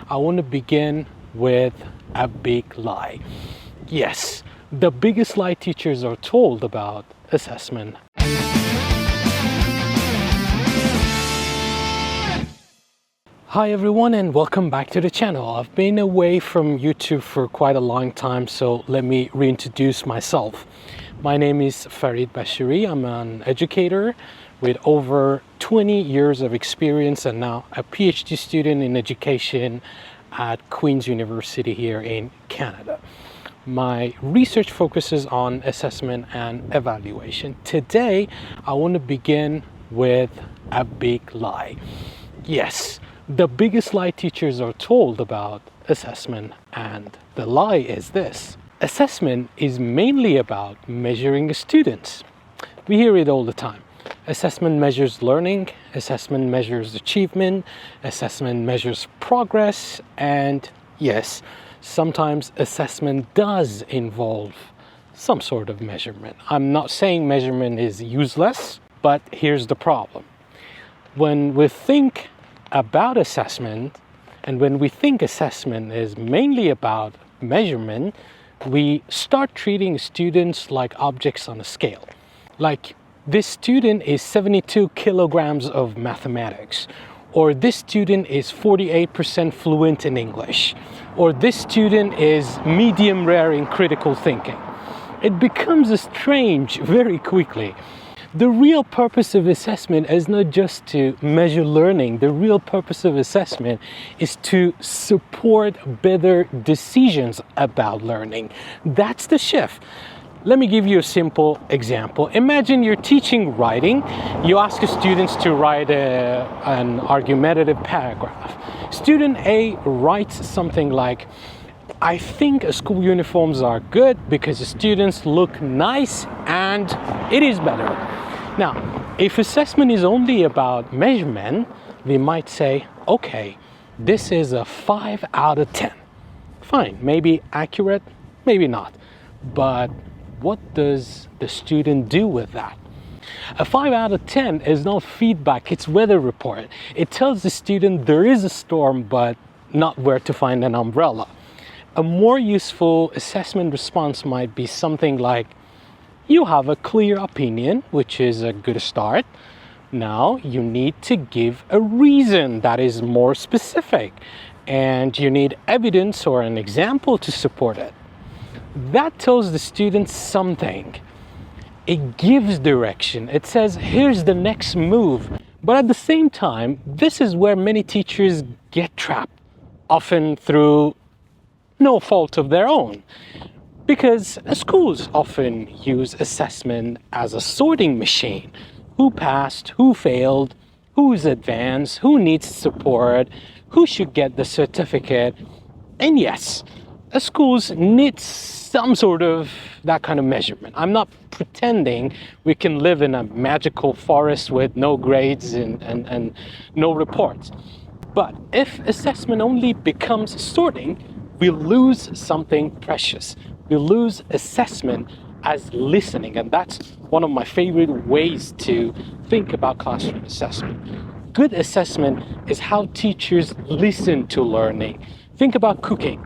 I want to begin with a big lie. Yes, the biggest lie teachers are told about assessment. Hi everyone and welcome back to the channel. I've been away from YouTube for quite a long time, so let me reintroduce myself. My name is Farid Bashiri. I'm an educator with over 20 years of experience and now a PhD student in education at Queen's University here in Canada. My research focuses on assessment and evaluation. Today, I want to begin with a big lie. Yes, the biggest lie teachers are told about assessment, and the lie is this. Assessment is mainly about measuring students. We hear it all the time. Assessment measures learning, assessment measures achievement, assessment measures progress, and yes, sometimes assessment does involve some sort of measurement. I'm not saying measurement is useless, but here's the problem. When we think about assessment, and when we think assessment is mainly about measurement, we start treating students like objects on a scale. Like, this student is 72 kilograms of mathematics, or this student is 48% fluent in English, or this student is medium rare in critical thinking. It becomes strange very quickly. The real purpose of assessment is not just to measure learning. The real purpose of assessment is to support better decisions about learning. That's the shift. Let me give you a simple example. Imagine you're teaching writing. You ask the students to write an argumentative paragraph. Student A writes something like, I think school uniforms are good because the students look nice and it is better. Now, if assessment is only about measurement, we might say, okay, this is a 5 out of 10. Fine, maybe accurate, maybe not. But what does the student do with that? A 5 out of 10 is not feedback, it's weather report. It tells the student there is a storm, but not where to find an umbrella. A more useful assessment response might be something like, you have a clear opinion, which is a good start. Now you need to give a reason that is more specific, and you need evidence or an example to support it. That tells the student something. It gives direction. It says, here's the next move. But at the same time, this is where many teachers get trapped, often through no fault of their own. Because schools often use assessment as a sorting machine. Who passed, who failed, who's advanced, who needs support, who should get the certificate. And yes, schools need some sort of that kind of measurement. I'm not pretending we can live in a magical forest with no grades and no reports. But if assessment only becomes sorting, we lose something precious. We lose assessment as listening, and that's one of my favorite ways to think about classroom assessment. Good assessment is how teachers listen to learning. Think about cooking.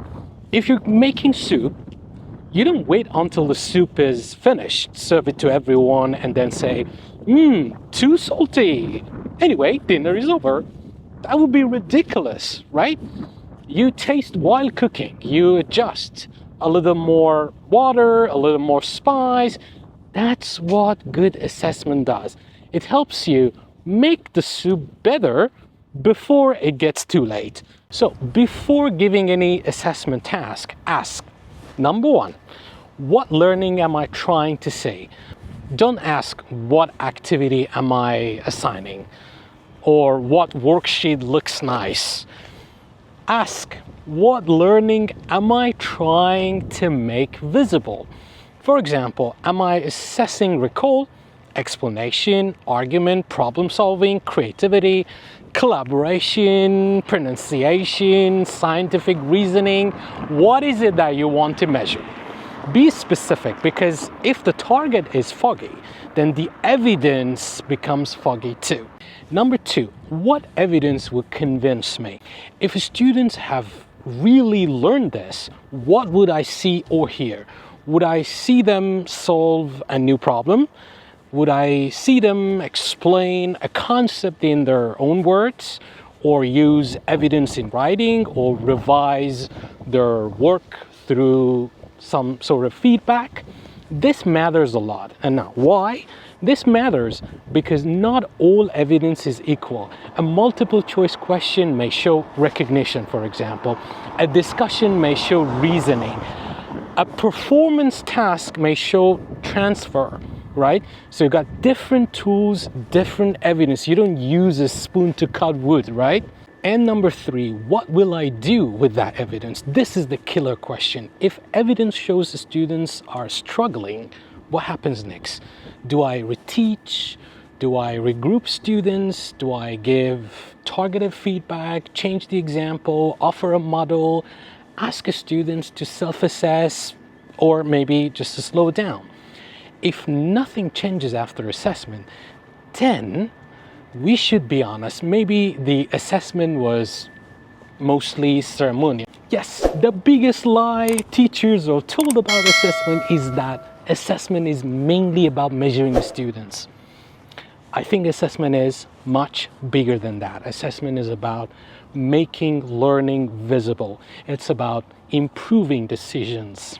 If you're making soup, you don't wait until the soup is finished, serve it to everyone, and then say, too salty. Anyway, dinner is over. That would be ridiculous, right? You taste while cooking. You adjust a little more water, a little more spice. That's what good assessment does. It helps you make the soup better before it gets too late. So before giving any assessment task, ask, number one, what learning am I trying to say? Don't ask what activity am I assigning or what worksheet looks nice. Ask, what learning am I trying to make visible? For example, am I assessing recall, explanation, argument, problem solving, creativity, collaboration, pronunciation, scientific reasoning? What is it that you want to measure? Be specific, because if the target is foggy, then the evidence becomes foggy too. Number two, what evidence would convince me? If students have really learned this, what would I see or hear? Would I see them solve a new problem? Would I see them explain a concept in their own words, or use evidence in writing, or revise their work through some sort of feedback? This matters a lot. And now, why? This matters because not all evidence is equal. A multiple choice question may show recognition, for example. A discussion may show reasoning. A performance task may show transfer, right? So you've got different tools, different evidence. You don't use a spoon to cut wood, right? And number three, what will I do with that evidence? This is the killer question. If evidence shows the students are struggling, what happens next? Do I reteach? Do I regroup students? Do I give targeted feedback, change the example, offer a model, ask students to self-assess, or maybe just to slow down? If nothing changes after assessment, then we should be honest, maybe the assessment was mostly ceremonial. Yes, the biggest lie teachers are told about assessment is that assessment is mainly about measuring the students. I think assessment is much bigger than that. Assessment is about making learning visible. It's about improving decisions.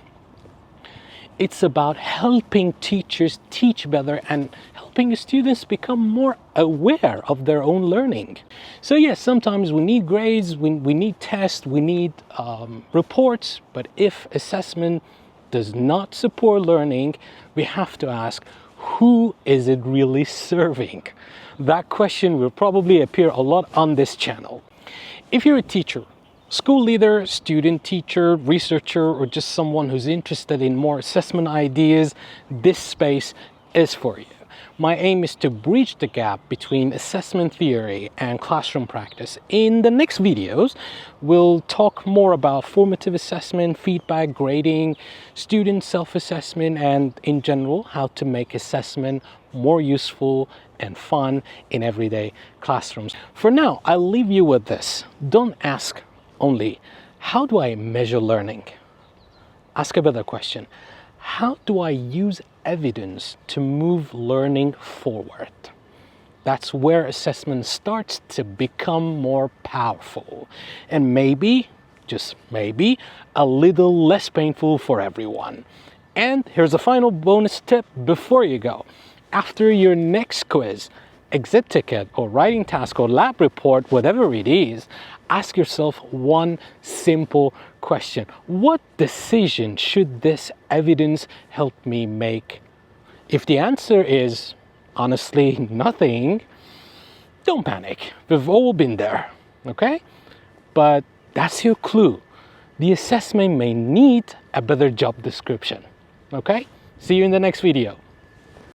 It's about helping teachers teach better and helping students become more aware of their own learning. So yes, sometimes we need grades, we need tests, we need reports, but if assessment does not support learning, we have to ask, who is it really serving? That question will probably appear a lot on this channel. If you're a teacher, school leader, student, teacher, researcher, or just someone who's interested in more assessment ideas, this space is for you. My aim is to bridge the gap between assessment theory and classroom practice. In the next videos, we'll talk more about formative assessment, feedback, grading, student self-assessment, and in general, how to make assessment more useful and fun in everyday classrooms. For now, I'll leave you with this. Don't ask only, how do I measure learning? Ask a better question. How do I use evidence to move learning forward? That's where assessment starts to become more powerful and maybe, just maybe, a little less painful for everyone. And here's a final bonus tip before you go. After your next quiz, exit ticket or writing task or lab report, whatever it is, ask yourself one simple question. What decision should this evidence help me make? If the answer is, honestly, nothing, don't panic. We've all been there, okay? But that's your clue. The assessment may need a better job description, okay? See you in the next video.